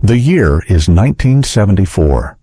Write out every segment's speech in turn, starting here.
The year is 1974.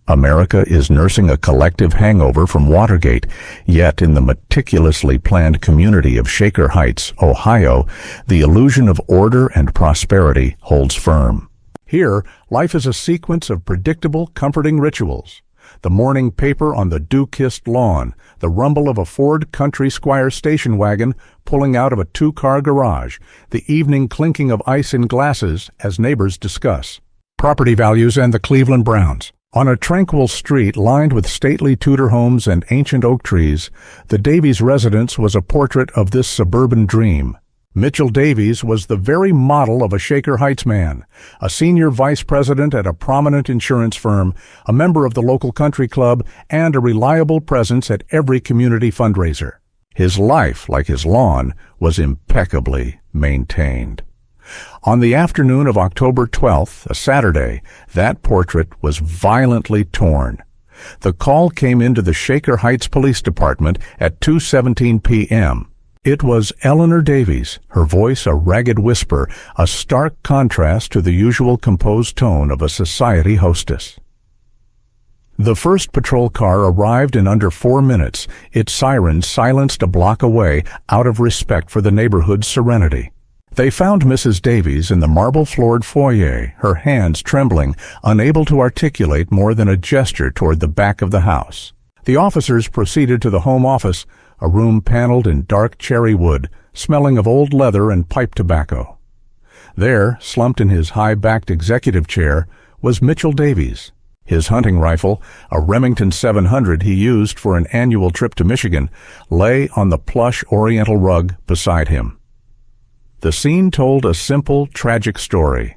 America is nursing a collective hangover from Watergate, yet in the meticulously planned community of Shaker Heights, Ohio, the illusion of order and prosperity holds firm. Here, life is a sequence of predictable, comforting rituals. The morning paper on the dew-kissed lawn, the rumble of a Ford Country Squire station wagon pulling out of a two-car garage, the evening clinking of ice in glasses as neighbors discuss property values and the Cleveland Browns. On a tranquil street lined with stately Tudor homes and ancient oak trees, the Davies residence was a portrait of this suburban dream. Mitchell Davies was the very model of a Shaker Heights man, a senior vice president at a prominent insurance firm, a member of the local country club, and a reliable presence at every community fundraiser. His life, like his lawn, was impeccably maintained. On the afternoon of October 12th, a Saturday, that portrait was violently torn. The call came into the Shaker Heights Police Department at 2:17 p.m. It was Eleanor Davies, her voice a ragged whisper, a stark contrast to the usual composed tone of a society hostess. The first patrol car arrived in under 4 minutes, its sirens silenced a block away out of respect for the neighborhood's serenity. They found Mrs. Davies in the marble-floored foyer, her hands trembling, unable to articulate more than a gesture toward the back of the house. The officers proceeded to the home office, a room paneled in dark cherry wood, smelling of old leather and pipe tobacco. There, slumped in his high-backed executive chair, was Mitchell Davies. His hunting rifle, a Remington 700 he used for an annual trip to Michigan, lay on the plush oriental rug beside him. The scene told a simple, tragic story.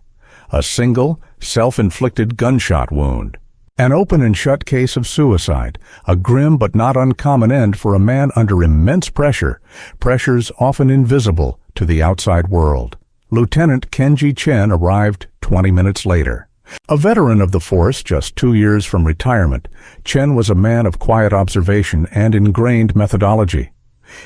A single, self-inflicted gunshot wound. An open and shut case of suicide, a grim but not uncommon end for a man under immense pressure, pressures often invisible to the outside world. Lieutenant Kenji Chen arrived 20 minutes later. A veteran of the force just 2 years from retirement, Chen was a man of quiet observation and ingrained methodology.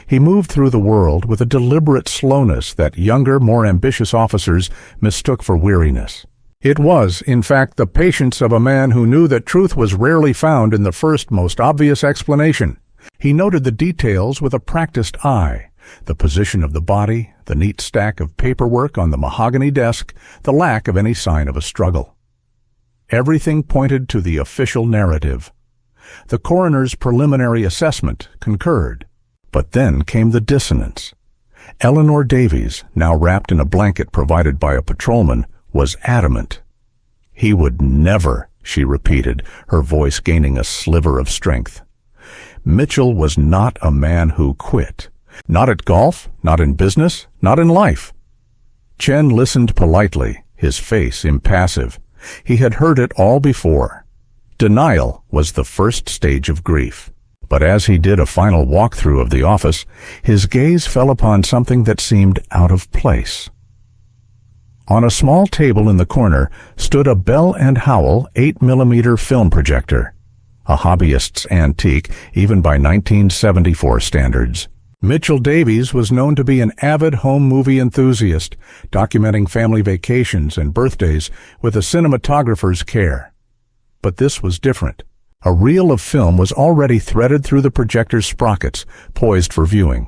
He moved through the world with a deliberate slowness that younger, more ambitious officers mistook for weariness. It was, in fact, the patience of a man who knew that truth was rarely found in the first, most obvious explanation. He noted the details with a practiced eye, the position of the body, the neat stack of paperwork on the mahogany desk, the lack of any sign of a struggle. Everything pointed to the official narrative. The coroner's preliminary assessment concurred. But then came the dissonance. Eleanor Davies, now wrapped in a blanket provided by a patrolman, was adamant. "He would never," she repeated, her voice gaining a sliver of strength. Mitchell was not a man who quit. Not at golf, not in business, not in life. Chen listened politely, his face impassive. He had heard it all before. Denial was the first stage of grief. But as he did a final walkthrough of the office, his gaze fell upon something that seemed out of place. On a small table in the corner stood a Bell & Howell 8mm film projector, a hobbyist's antique even by 1974 standards. Mitchell Davies was known to be an avid home movie enthusiast, documenting family vacations and birthdays with a cinematographer's care. But this was different. A reel of film was already threaded through the projector's sprockets, poised for viewing.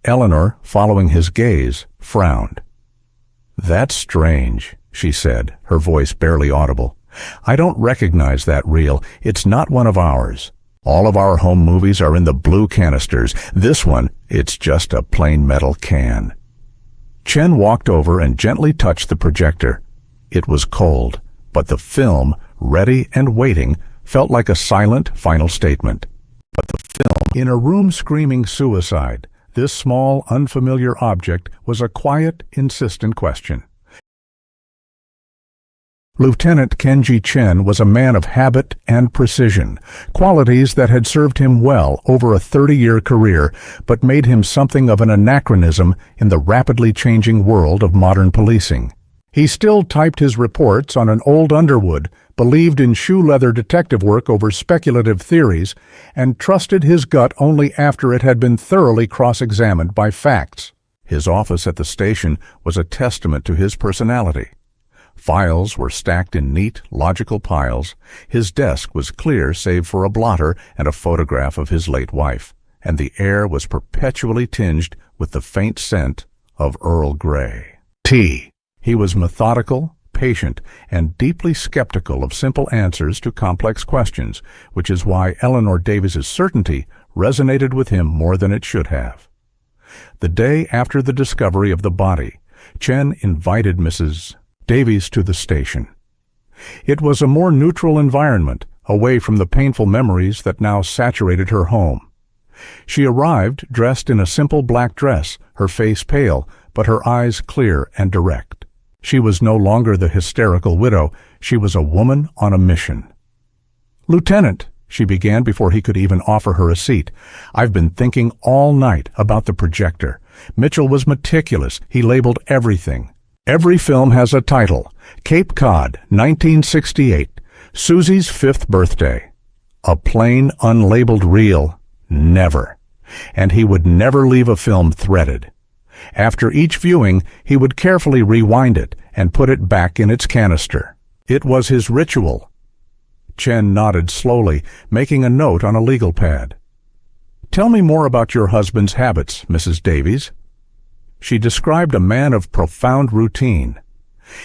Eleanor, following his gaze, frowned. "That's strange," she said, her voice barely audible. "I don't recognize that reel. It's not one of ours. All of our home movies are in the blue canisters. This one, it's just a plain metal can." Chen walked over and gently touched the projector. It was cold, but the film, ready and waiting, felt like a silent final statement. But the film, in a room screaming suicide, this small, unfamiliar object was a quiet, insistent question. Lieutenant Kenji Chen was a man of habit and precision, qualities that had served him well over a 30-year career, but made him something of an anachronism in the rapidly changing world of modern policing. He still typed his reports on an old Underwood, believed in shoe-leather detective work over speculative theories, and trusted his gut only after it had been thoroughly cross-examined by facts. His office at the station was a testament to his personality. Files were stacked in neat, logical piles. His desk was clear save for a blotter and a photograph of his late wife, and the air was perpetually tinged with the faint scent of Earl Grey. Tea. He was methodical, patient, and deeply skeptical of simple answers to complex questions, which is why Eleanor Davies's certainty resonated with him more than it should have. The day after the discovery of the body, Chen invited Mrs. Davies to the station. It was a more neutral environment, away from the painful memories that now saturated her home. She arrived dressed in a simple black dress, her face pale, but her eyes clear and direct. She was no longer the hysterical widow. She was a woman on a mission. "Lieutenant," she began before he could even offer her a seat, "I've been thinking all night about the projector. Mitchell was meticulous. He labeled everything. Every film has a title. Cape Cod, 1968. Susie's 5th birthday. A plain, unlabeled reel. Never. And he would never leave a film threaded. After each viewing, he would carefully rewind it and put it back in its canister. It was his ritual." Chen nodded slowly, making a note on a legal pad. "Tell me more about your husband's habits, Mrs. Davies." She described a man of profound routine.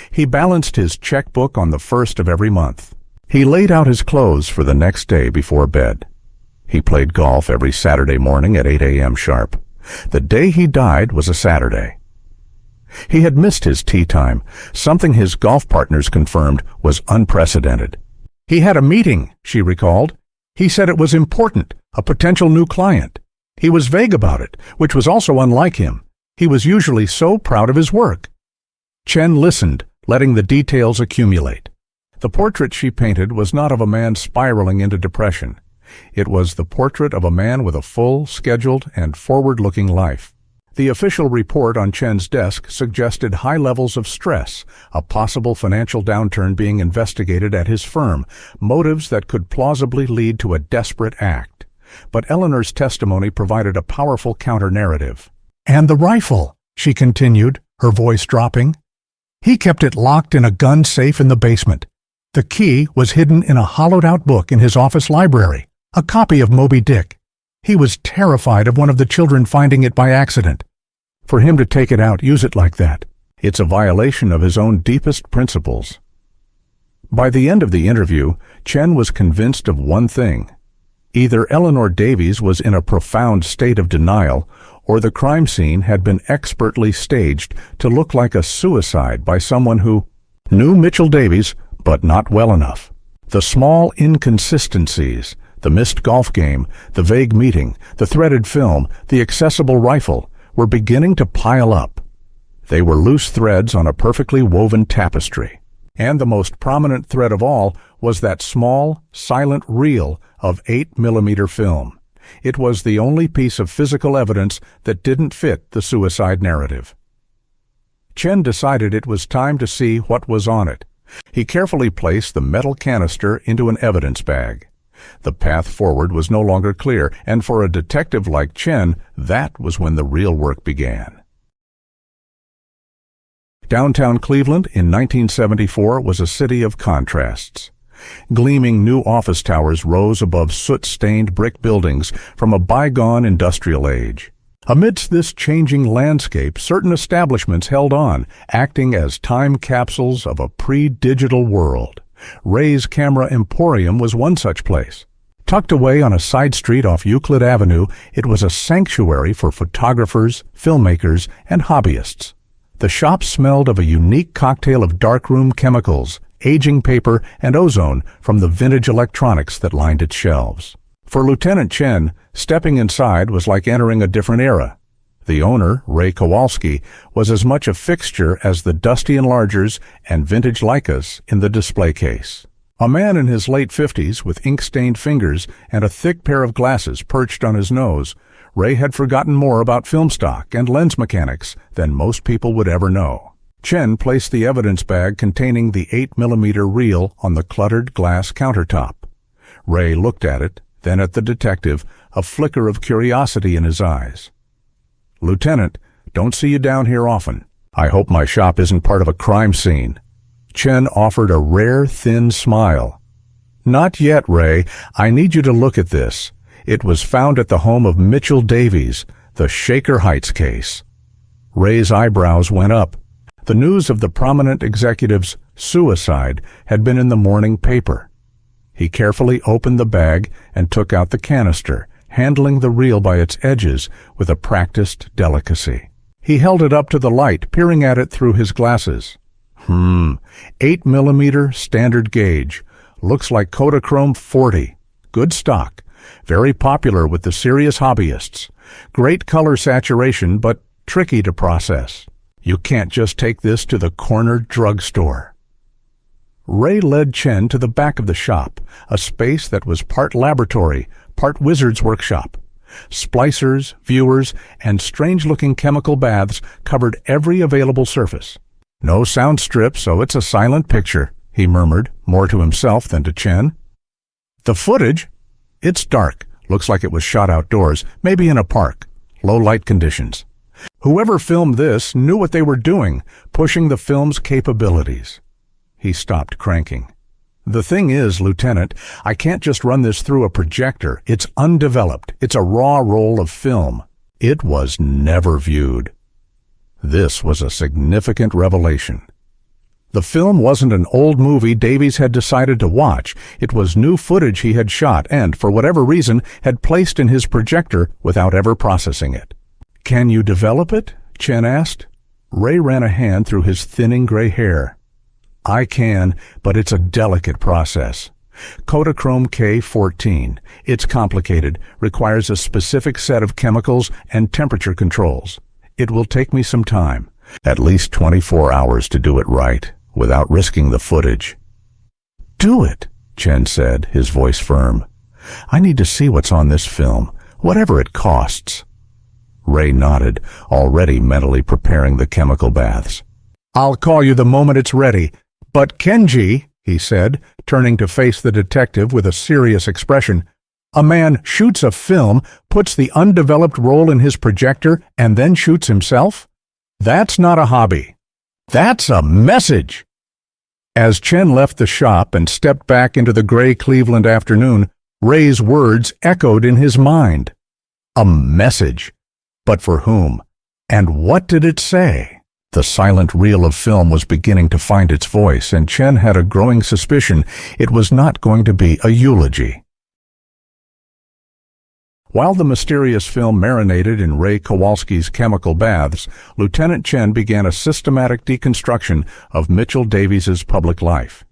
He balanced his checkbook on the 1st of every month. He laid out his clothes for the next day before bed. He played golf every Saturday morning at 8 a.m. sharp. The day he died was a Saturday. He had missed his tea time, something his golf partners confirmed was unprecedented. He had a meeting, she recalled. He said it was important, a potential new client. He was vague about it, which was also unlike him. He was usually so proud of his work. Chen listened, letting the details accumulate. The portrait she painted was not of a man spiraling into depression. It was the portrait of a man with a full, scheduled, and forward-looking life. The official report on Chen's desk suggested high levels of stress, a possible financial downturn being investigated at his firm, motives that could plausibly lead to a desperate act. But Eleanor's testimony provided a powerful counter-narrative. "And the rifle," she continued, her voice dropping. "He kept it locked in a gun safe in the basement. The key was hidden in a hollowed-out book in his office library, a copy of Moby Dick. He was terrified of one of the children finding it by accident. For him to take it out, use it like that, it's a violation of his own deepest principles." By the end of the interview, Chen was convinced of one thing. Either Eleanor Davies was in a profound state of denial, or the crime scene had been expertly staged to look like a suicide by someone who knew Mitchell Davies, but not well enough. The small inconsistencies, the missed golf game, the vague meeting, the threaded film, the accessible rifle, were beginning to pile up. They were loose threads on a perfectly woven tapestry. And the most prominent thread of all was that small, silent reel of 8mm film. It was the only piece of physical evidence that didn't fit the suicide narrative. Chen decided it was time to see what was on it. He carefully placed the metal canister into an evidence bag. The path forward was no longer clear, and for a detective like Chen, that was when the real work began. Downtown Cleveland in 1974 was a city of contrasts. Gleaming new office towers rose above soot-stained brick buildings from a bygone industrial age. Amidst this changing landscape, certain establishments held on, acting as time capsules of a pre-digital world. Ray's Camera Emporium was one such place. Tucked away on a side street off Euclid Avenue, it was a sanctuary for photographers, filmmakers, and hobbyists. The shop smelled of a unique cocktail of darkroom chemicals, aging paper, and ozone from the vintage electronics that lined its shelves. For Lieutenant Chen, stepping inside was like entering a different era. The owner, Ray Kowalski, was as much a fixture as the dusty enlargers and vintage Leicas in the display case. A man in his late 50s with ink-stained fingers and a thick pair of glasses perched on his nose, Ray had forgotten more about film stock and lens mechanics than most people would ever know. Chen placed the evidence bag containing the 8mm reel on the cluttered glass countertop. Ray looked at it, then at the detective, a flicker of curiosity in his eyes. "Lieutenant, don't see you down here often. I hope my shop isn't part of a crime scene." Chen offered a rare, thin smile. "Not yet, Ray. I need you to look at this. It was found at the home of Mitchell Davies, the Shaker Heights case." Ray's eyebrows went up. The news of the prominent executive's suicide had been in the morning paper. He carefully opened the bag and took out the canister, handling the reel by its edges with a practiced delicacy. He held it up to the light, peering at it through his glasses. 8mm standard gauge. Looks like Kodachrome 40. Good stock. Very popular with the serious hobbyists. Great color saturation, but tricky to process. You can't just take this to the corner drugstore. Ray led Chen to the back of the shop, a space that was part laboratory, part wizard's workshop. Splicers, viewers, and strange-looking chemical baths covered every available surface. "No sound strip, so it's a silent picture," he murmured, more to himself than to Chen. "The footage? It's dark. Looks like it was shot outdoors, maybe in a park. Low light conditions. Whoever filmed this knew what they were doing, pushing the film's capabilities." He stopped cranking. "The thing is, Lieutenant, I can't just run this through a projector. It's undeveloped. It's a raw roll of film. It was never viewed." This was a significant revelation. The film wasn't an old movie Davies had decided to watch. It was new footage he had shot and, for whatever reason, had placed in his projector without ever processing it. "Can you develop it?" Chen asked. Ray ran a hand through his thinning gray hair. "I can, but it's a delicate process. Kodachrome K14. It's complicated, requires a specific set of chemicals and temperature controls. It will take me some time, at least 24 hours to do it right, without risking the footage." "Do it," Chen said, his voice firm. "I need to see what's on this film, whatever it costs." Ray nodded, already mentally preparing the chemical baths. "I'll call you the moment it's ready. But Kenji," he said, turning to face the detective with a serious expression, "a man shoots a film, puts the undeveloped roll in his projector, and then shoots himself? That's not a hobby. That's a message." As Chen left the shop and stepped back into the gray Cleveland afternoon, Ray's words echoed in his mind. A message. But for whom? And what did it say? The silent reel of film was beginning to find its voice, and Chen had a growing suspicion it was not going to be a eulogy. While the mysterious film marinated in Ray Kowalski's chemical baths, Lieutenant Chen began a systematic deconstruction of Mitchell Davies's public life.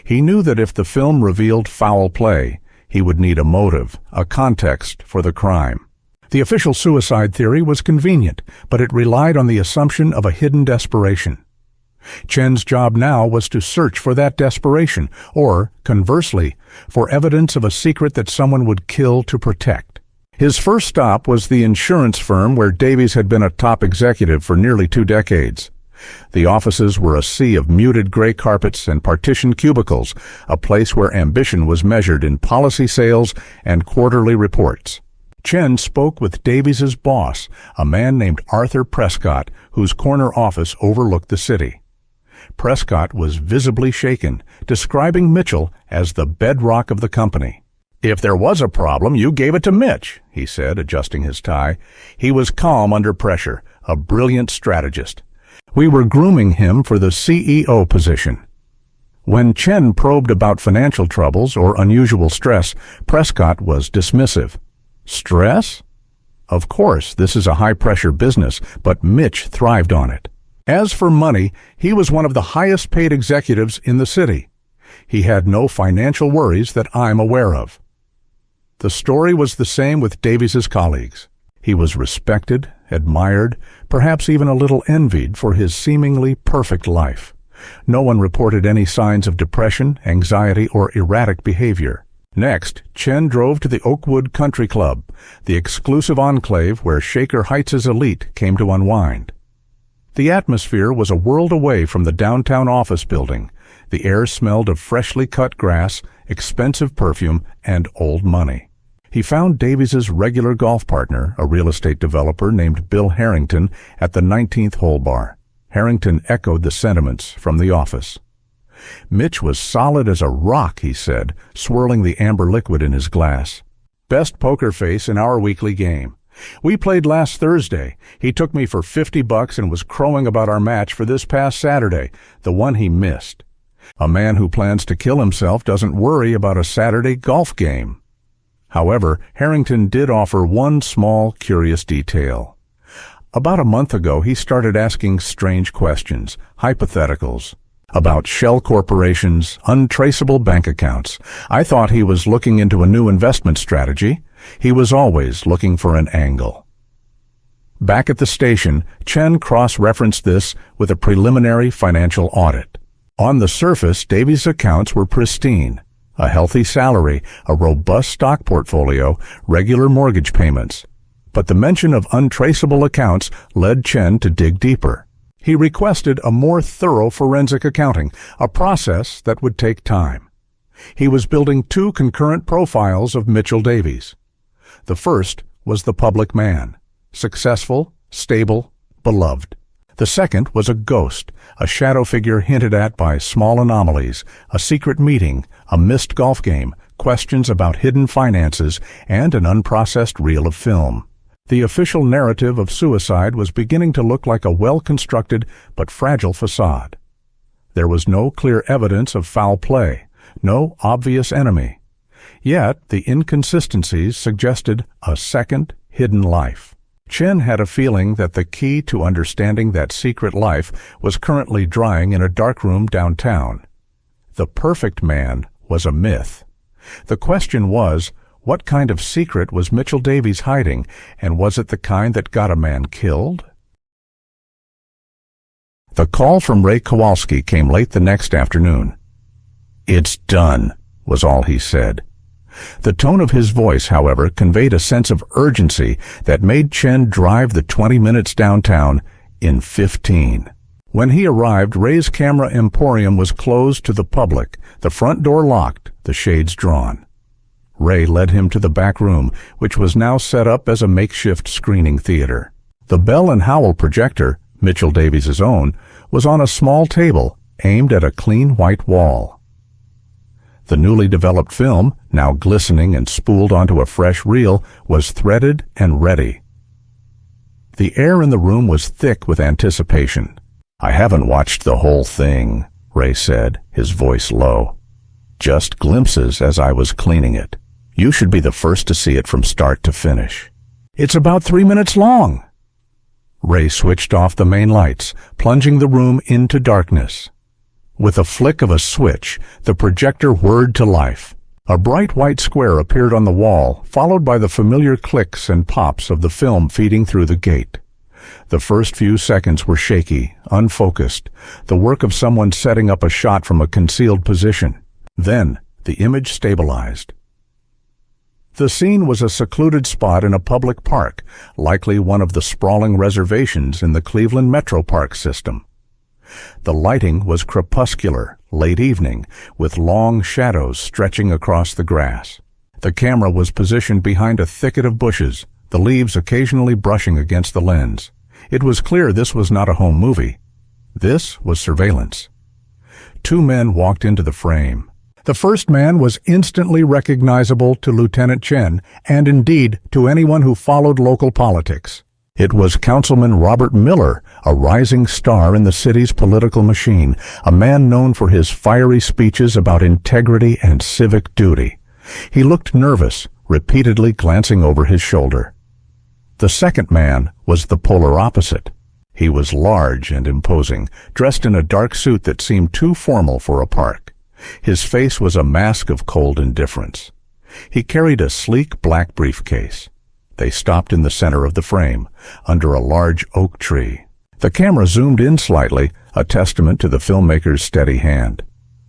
He knew that if the film revealed foul play, he would need a motive, a context for the crime. The official suicide theory was convenient, but it relied on the assumption of a hidden desperation. Chen's job now was to search for that desperation, or, conversely, for evidence of a secret that someone would kill to protect. His first stop was the insurance firm where Davies had been a top executive for nearly 2 decades. The offices were a sea of muted gray carpets and partitioned cubicles, a place where ambition was measured in policy sales and quarterly reports. Chen spoke with Davies's boss, a man named Arthur Prescott, whose corner office overlooked the city. Prescott was visibly shaken, describing Mitchell as the bedrock of the company. "If there was a problem, you gave it to Mitch," he said, adjusting his tie. "He was calm under pressure, a brilliant strategist. We were grooming him for the CEO position." When Chen probed about financial troubles or unusual stress, Prescott was dismissive. Stress? Of course, this is a high-pressure business, but Mitch thrived on it. As for money, he was one of the highest-paid executives in the city. He had no financial worries that I'm aware of. The story was the same with Davies's colleagues. He was respected, admired, perhaps even a little envied for his seemingly perfect life. No one reported any signs of depression, anxiety, or erratic behavior. Next, Chen drove to the Oakwood Country Club, the exclusive enclave where Shaker Heights' elite came to unwind. The atmosphere was a world away from the downtown office building. The air smelled of freshly cut grass, expensive perfume, and old money. He found Davies's regular golf partner, a real estate developer named Bill Harrington, at the 19th hole bar. Harrington echoed the sentiments from the office. Mitch was solid as a rock, he said, swirling the amber liquid in his glass. Best poker face in our weekly game. We played last Thursday. He took me for $50 and was crowing about our match for this past Saturday, the one he missed. A man who plans to kill himself doesn't worry about a Saturday golf game. However, Harrington did offer one small, curious detail. About a month ago, he started asking strange questions, hypotheticals, about shell corporations, untraceable bank accounts. I thought he was looking into a new investment strategy. He was always looking for an angle. Back at the station, Chen cross-referenced this with a preliminary financial audit. On the surface, Davies' accounts were pristine. A healthy salary, a robust stock portfolio, regular mortgage payments. But the mention of untraceable accounts led Chen to dig deeper. He requested a more thorough forensic accounting, a process that would take time. He was building two concurrent profiles of Mitchell Davies. The first was the public man, successful, stable, beloved. The second was a ghost, a shadow figure hinted at by small anomalies, a secret meeting, a missed golf game, questions about hidden finances, and an unprocessed reel of film. The official narrative of suicide was beginning to look like a well-constructed but fragile facade. There was no clear evidence of foul play, no obvious enemy. Yet the inconsistencies suggested a second, hidden life. Chen had a feeling that the key to understanding that secret life was currently drying in a darkroom downtown. The perfect man was a myth. The question was, what kind of secret was Mitchell Davies hiding, and was it the kind that got a man killed? The call from Ray Kowalski came late the next afternoon. "It's done," was all he said. The tone of his voice, however, conveyed a sense of urgency that made Chen drive the 20 minutes downtown in 15. When he arrived, Ray's camera emporium was closed to the public, the front door locked, the shades drawn. Ray led him to the back room, which was now set up as a makeshift screening theater. The Bell and Howell projector, Mitchell Davies' own, was on a small table aimed at a clean white wall. The newly developed film, now glistening and spooled onto a fresh reel, was threaded and ready. The air in the room was thick with anticipation. "I haven't watched the whole thing," Ray said, his voice low. "Just glimpses as I was cleaning it. You should be the first to see it from start to finish." "It's about 3 minutes long." Ray switched off the main lights, plunging the room into darkness. With a flick of a switch, the projector whirred to life. A bright white square appeared on the wall, followed by the familiar clicks and pops of the film feeding through the gate. The first few seconds were shaky, unfocused, the work of someone setting up a shot from a concealed position. Then, the image stabilized. The scene was a secluded spot in a public park, likely one of the sprawling reservations in the Cleveland Metro Park system. The lighting was crepuscular, late evening, with long shadows stretching across the grass. The camera was positioned behind a thicket of bushes, the leaves occasionally brushing against the lens. It was clear this was not a home movie. This was surveillance. Two men walked into the frame. The first man was instantly recognizable to Lieutenant Chen, and indeed to anyone who followed local politics. It was Councilman Robert Miller, a rising star in the city's political machine, a man known for his fiery speeches about integrity and civic duty. He looked nervous, repeatedly glancing over his shoulder. The second man was the polar opposite. He was large and imposing, dressed in a dark suit that seemed too formal for a park. His face was a mask of cold indifference. He carried a sleek black briefcase. They stopped in the center of the frame, under a large oak tree. The camera zoomed in slightly, a testament to the filmmaker's steady hand.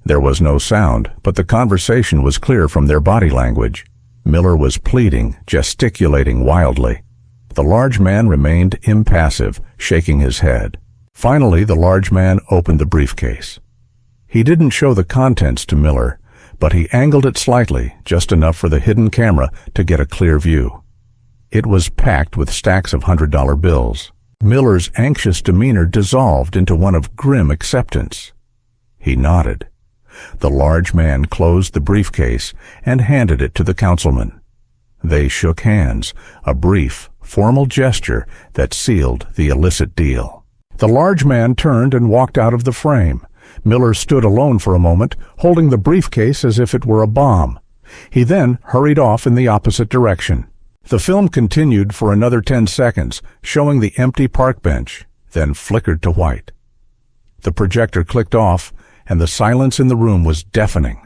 There was no sound, but the conversation was clear from their body language. Miller was pleading, gesticulating wildly. The large man remained impassive, shaking his head. Finally, the large man opened the briefcase. He didn't show the contents to Miller, but he angled it slightly, just enough for the hidden camera to get a clear view. It was packed with stacks of $100 bills. Miller's anxious demeanor dissolved into one of grim acceptance. He nodded. The large man closed the briefcase and handed it to the councilman. They shook hands, a brief, formal gesture that sealed the illicit deal. The large man turned and walked out of the frame. Miller stood alone for a moment, holding the briefcase as if it were a bomb. He then hurried off in the opposite direction. The film continued for another 10 seconds, showing the empty park bench, then flickered to white. The projector clicked off, and the silence in the room was deafening.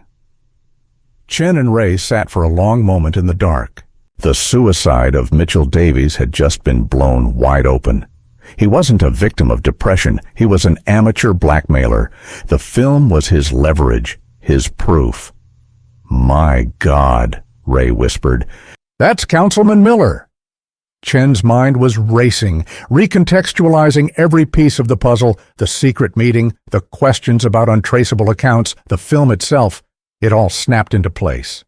Chen and Ray sat for a long moment in the dark. The suicide of Mitchell Davies had just been blown wide open. He wasn't a victim of depression. He was an amateur blackmailer. The film was his leverage, his proof. "My God," Ray whispered. "That's Councilman Miller." Chen's mind was racing, recontextualizing every piece of the puzzle, the secret meeting, the questions about untraceable accounts, the film itself. It all snapped into place.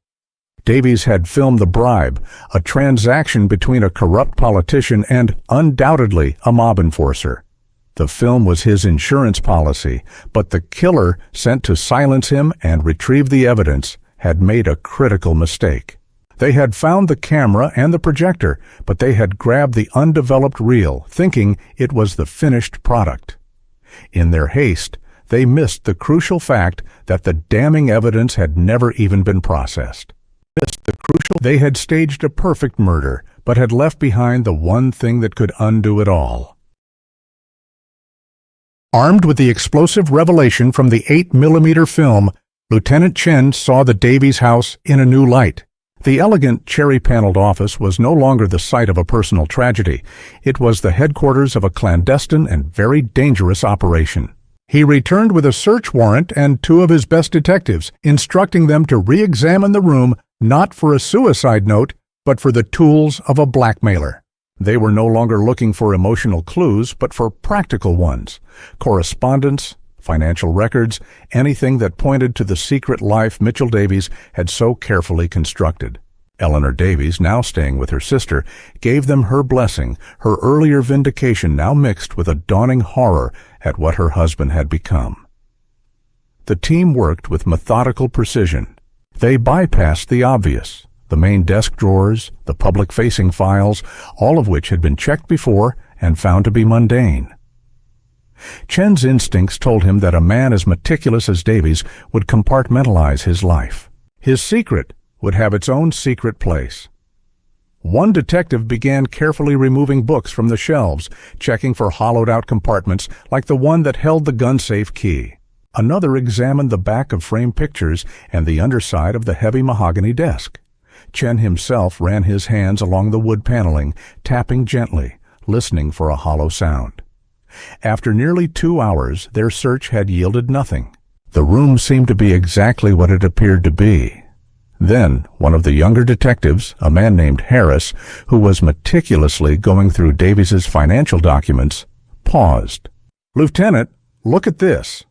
Davies had filmed the bribe, a transaction between a corrupt politician and, undoubtedly, a mob enforcer. The film was his insurance policy, but the killer sent to silence him and retrieve the evidence had made a critical mistake. They had found the camera and the projector, but they had grabbed the undeveloped reel, thinking it was the finished product. In their haste, they missed the crucial fact that the damning evidence had never even been processed. They had staged a perfect murder, but had left behind the one thing that could undo it all. Armed with the explosive revelation from the 8mm film, Lieutenant Chen saw the Davies house in a new light. The elegant, cherry-paneled office was no longer the site of a personal tragedy. It was the headquarters of a clandestine and very dangerous operation. He returned with a search warrant and 2 of his best detectives, instructing them to re-examine the room not for a suicide note, but for the tools of a blackmailer. They were no longer looking for emotional clues, but for practical ones. Correspondence, financial records, anything that pointed to the secret life Mitchell Davies had so carefully constructed. Eleanor Davies, now staying with her sister, gave them her blessing, her earlier vindication now mixed with a dawning horror at what her husband had become. The team worked with methodical precision. They bypassed the obvious, the main desk drawers, the public-facing files, all of which had been checked before and found to be mundane. Chen's instincts told him that a man as meticulous as Davies would compartmentalize his life. His secret would have its own secret place. One detective began carefully removing books from the shelves, checking for hollowed-out compartments like the one that held the gun-safe key. Another examined the back of framed pictures and the underside of the heavy mahogany desk. Chen himself ran his hands along the wood paneling, tapping gently, listening for a hollow sound. After nearly 2 hours, their search had yielded nothing. The room seemed to be exactly what it appeared to be. Then, one of the younger detectives, a man named Harris, who was meticulously going through Davies's financial documents, paused. "Lieutenant, look at this."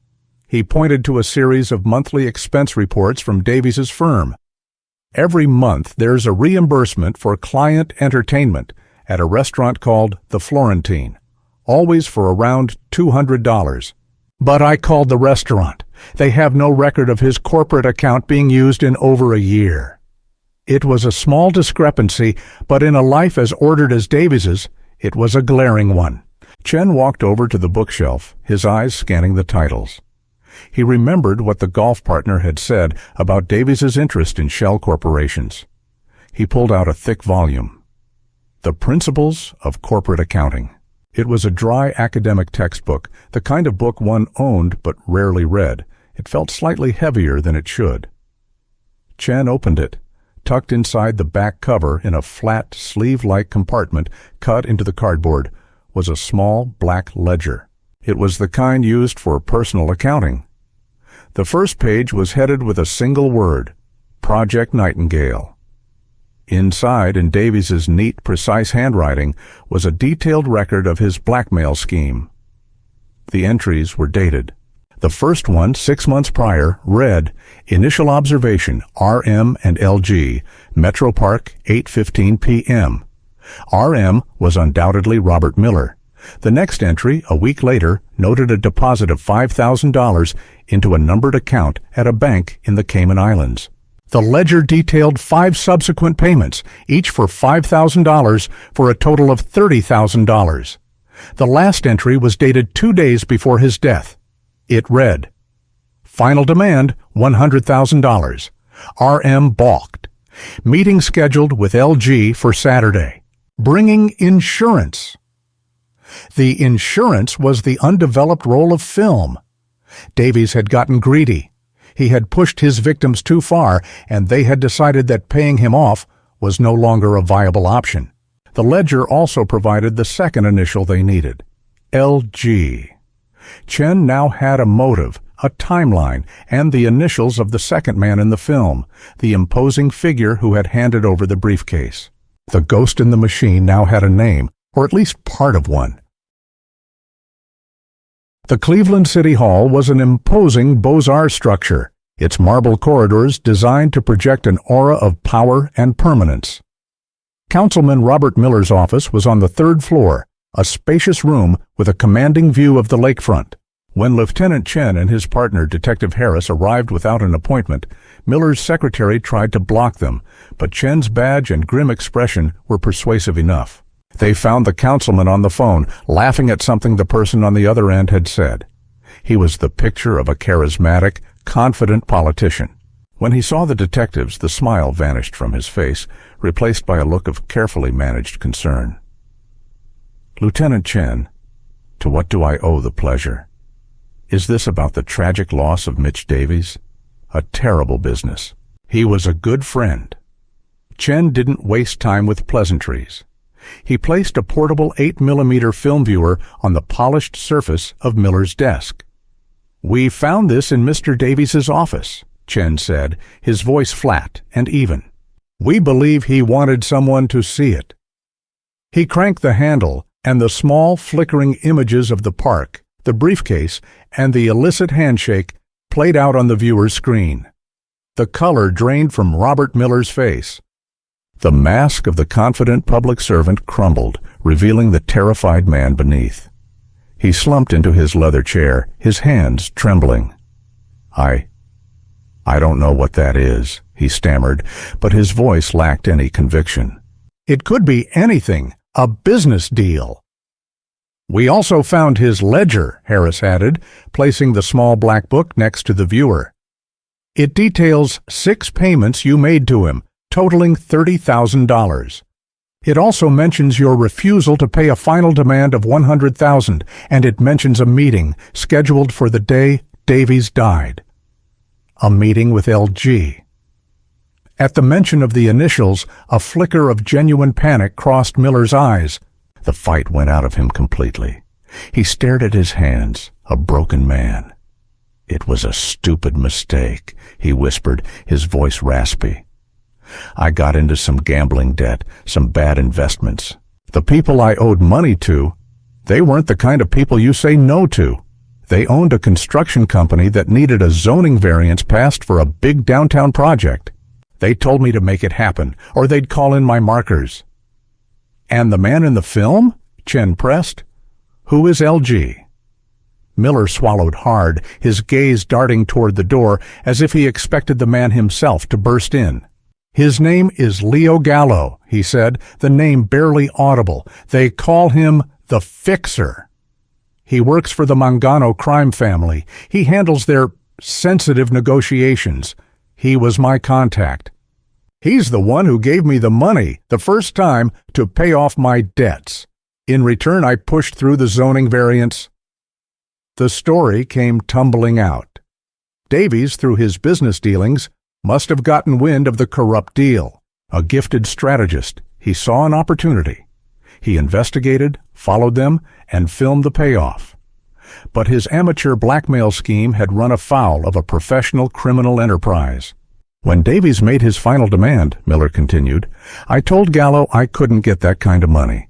He pointed to a series of monthly expense reports from Davies's firm. "Every month there's a reimbursement for client entertainment at a restaurant called the Florentine, always for around $200. But I called the restaurant. They have no record of his corporate account being used in over a year." It was a small discrepancy, but in a life as ordered as Davies's, it was a glaring one. Chen walked over to the bookshelf, his eyes scanning the titles. He remembered what the golf partner had said about Davies's interest in shell corporations. He pulled out a thick volume. The Principles of Corporate Accounting. It was a dry academic textbook, the kind of book one owned but rarely read. It felt slightly heavier than it should. Chen opened it. Tucked inside the back cover in a flat, sleeve-like compartment cut into the cardboard was a small black ledger. It was the kind used for personal accounting. The first page was headed with a single word, Project Nightingale. Inside, in Davies's neat, precise handwriting, was a detailed record of his blackmail scheme. The entries were dated. The first one, 6 months prior, read, "Initial observation, RM and LG, Metro Park, 8:15 p.m. RM was undoubtedly Robert Miller. The next entry, a week later, noted a deposit of $5,000 into a numbered account at a bank in the Cayman Islands. The ledger detailed 5 subsequent payments, each for $5,000 for a total of $30,000. The last entry was dated 2 days before his death. It read, "Final demand, $100,000. R.M. balked. Meeting scheduled with LG for Saturday. Bringing insurance." The insurance was the undeveloped roll of film. Davies had gotten greedy. He had pushed his victims too far, and they had decided that paying him off was no longer a viable option. The ledger also provided the second initial they needed, LG. Chen now had a motive, a timeline, and the initials of the second man in the film, the imposing figure who had handed over the briefcase. The ghost in the machine now had a name, or at least part of one. The Cleveland City Hall was an imposing Beaux-Arts structure, its marble corridors designed to project an aura of power and permanence. Councilman Robert Miller's office was on the 3rd floor, a spacious room with a commanding view of the lakefront. When Lieutenant Chen and his partner, Detective Harris, arrived without an appointment, Miller's secretary tried to block them, but Chen's badge and grim expression were persuasive enough. They found the councilman on the phone, laughing at something the person on the other end had said. He was the picture of a charismatic, confident politician. When he saw the detectives, the smile vanished from his face, replaced by a look of carefully managed concern. "Lieutenant Chen, to what do I owe the pleasure? Is this about the tragic loss of Mitch Davies? A terrible business. He was a good friend." Chen didn't waste time with pleasantries. He placed a portable 8mm film viewer on the polished surface of Miller's desk. "We found this in Mr. Davies's office," Chen said, his voice flat and even. "We believe he wanted someone to see it." He cranked the handle, and the small, flickering images of the park, the briefcase, and the illicit handshake played out on the viewer's screen. The color drained from Robert Miller's face. The mask of the confident public servant crumbled, revealing the terrified man beneath. He slumped into his leather chair, his hands trembling. I don't know what that is," he stammered, but his voice lacked any conviction. "It could be anything, a business deal." "We also found his ledger," Harris added, placing the small black book next to the viewer. "It details 6 payments you made to him, totaling $30,000. It also mentions your refusal to pay a final demand of $100,000, and it mentions a meeting scheduled for the day Davies died. A meeting with LG. At the mention of the initials, a flicker of genuine panic crossed Miller's eyes. The fight went out of him completely. He stared at his hands, a broken man. "It was a stupid mistake," he whispered, his voice raspy. "I got into some gambling debt, some bad investments. The people I owed money to, they weren't the kind of people you say no to. They owned a construction company that needed a zoning variance passed for a big downtown project. They told me to make it happen, or they'd call in my markers." "And the man in the film?" Chen pressed. "Who is LG?" Miller swallowed hard, his gaze darting toward the door as if he expected the man himself to burst in. "His name is Leo Gallo," he said, the name barely audible. "They call him the Fixer. He works for the Mangano crime family. He handles their sensitive negotiations. He was my contact. He's the one who gave me the money the first time to pay off my debts. In return, I pushed through the zoning variance." The story came tumbling out. Davies, through his business dealings, must have gotten wind of the corrupt deal. A gifted strategist, he saw an opportunity. He investigated, followed them, and filmed the payoff. But his amateur blackmail scheme had run afoul of a professional criminal enterprise. "When Davies made his final demand," Miller continued, "I told Gallo I couldn't get that kind of money.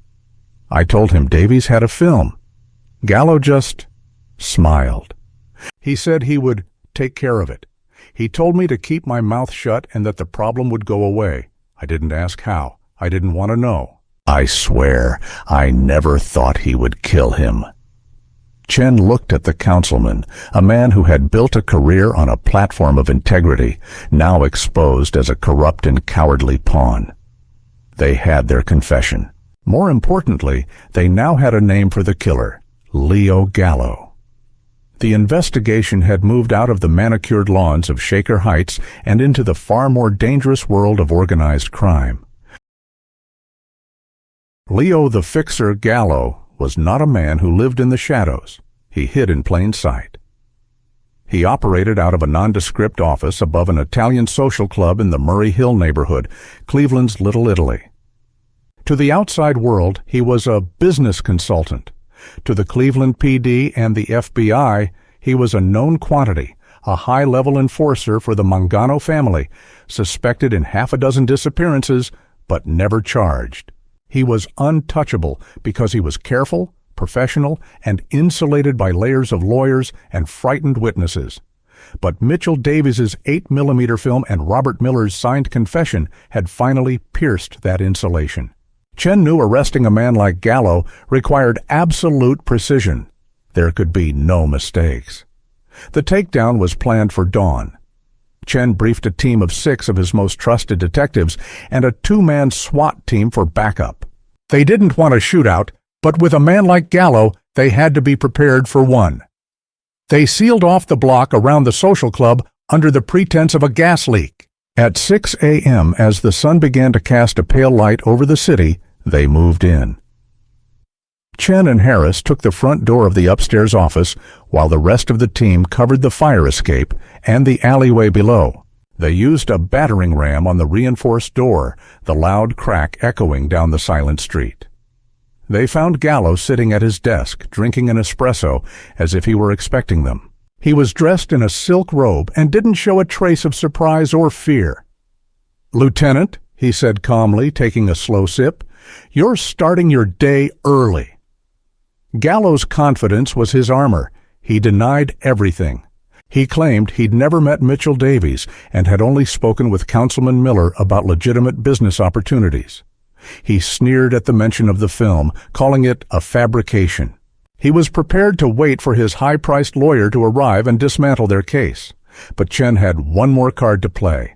I told him Davies had a film. Gallo just smiled. He said he would take care of it. He told me to keep my mouth shut and that the problem would go away. I didn't ask how. I didn't want to know. I swear, I never thought he would kill him." Chen looked at the councilman, a man who had built a career on a platform of integrity, now exposed as a corrupt and cowardly pawn. They had their confession. More importantly, they now had a name for the killer, Leo Gallo. The investigation had moved out of the manicured lawns of Shaker Heights and into the far more dangerous world of organized crime. Leo the Fixer Gallo was not a man who lived in the shadows. He hid in plain sight. He operated out of a nondescript office above an Italian social club in the Murray Hill neighborhood, Cleveland's Little Italy. To the outside world, he was a business consultant. To the Cleveland PD and the FBI, he was a known quantity, a high-level enforcer for the Mangano family, suspected in half a dozen disappearances, but never charged. He was untouchable because he was careful, professional, and insulated by layers of lawyers and frightened witnesses. But Mitchell Davies's 8mm film and Robert Miller's signed confession had finally pierced that insulation. Chen knew arresting a man like Gallo required absolute precision. There could be no mistakes. The takedown was planned for dawn. Chen briefed a team of 6 of his most trusted detectives and a 2-man SWAT team for backup. They didn't want a shootout, but with a man like Gallo, they had to be prepared for one. They sealed off the block around the social club under the pretense of a gas leak. At 6 a.m., as the sun began to cast a pale light over the city, they moved in. Chen and Harris took the front door of the upstairs office while the rest of the team covered the fire escape and the alleyway below. They used a battering ram on the reinforced door, the loud crack echoing down the silent street. They found Gallo sitting at his desk, drinking an espresso as if he were expecting them. He was dressed in a silk robe and didn't show a trace of surprise or fear. "Lieutenant," he said calmly, taking a slow sip, "you're starting your day early." Gallo's confidence was his armor. He denied everything. He claimed he'd never met Mitchell Davies and had only spoken with Councilman Miller about legitimate business opportunities. He sneered at the mention of the film, calling it a fabrication. He was prepared to wait for his high-priced lawyer to arrive and dismantle their case. But Chen had one more card to play.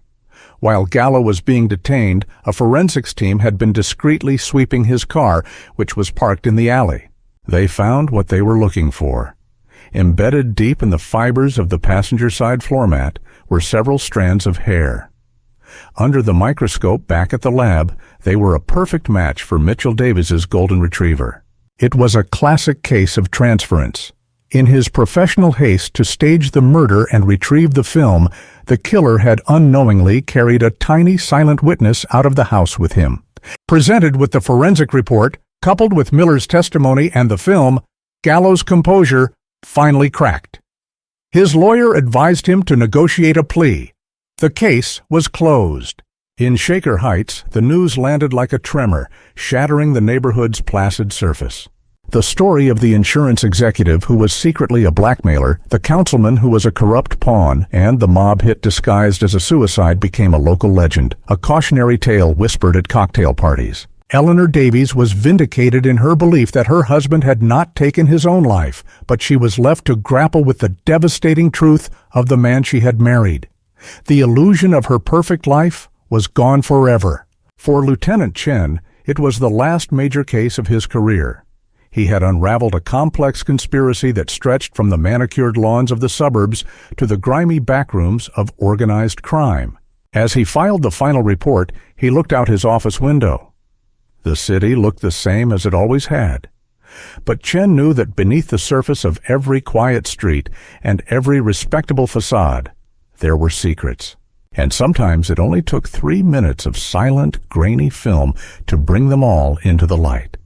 While Gallo was being detained, a forensics team had been discreetly sweeping his car, which was parked in the alley. They found what they were looking for. Embedded deep in the fibers of the passenger side floor mat were several strands of hair. Under the microscope back at the lab, they were a perfect match for Mitchell Davies's golden retriever. It was a classic case of transference. In his professional haste to stage the murder and retrieve the film, the killer had unknowingly carried a tiny silent witness out of the house with him. Presented with the forensic report, coupled with Miller's testimony and the film, Gallo's composure finally cracked. His lawyer advised him to negotiate a plea. The case was closed. In Shaker Heights, the news landed like a tremor, shattering the neighborhood's placid surface. The story of the insurance executive who was secretly a blackmailer, the councilman who was a corrupt pawn, and the mob hit disguised as a suicide became a local legend, a cautionary tale whispered at cocktail parties. Eleanor Davies was vindicated in her belief that her husband had not taken his own life, but she was left to grapple with the devastating truth of the man she had married. The illusion of her perfect life was gone forever. For Lieutenant Chen, it was the last major case of his career. He had unraveled a complex conspiracy that stretched from the manicured lawns of the suburbs to the grimy backrooms of organized crime. As he filed the final report, he looked out his office window. The city looked the same as it always had. But Chen knew that beneath the surface of every quiet street and every respectable facade, there were secrets. And sometimes it only took 3 minutes of silent, grainy film to bring them all into the light.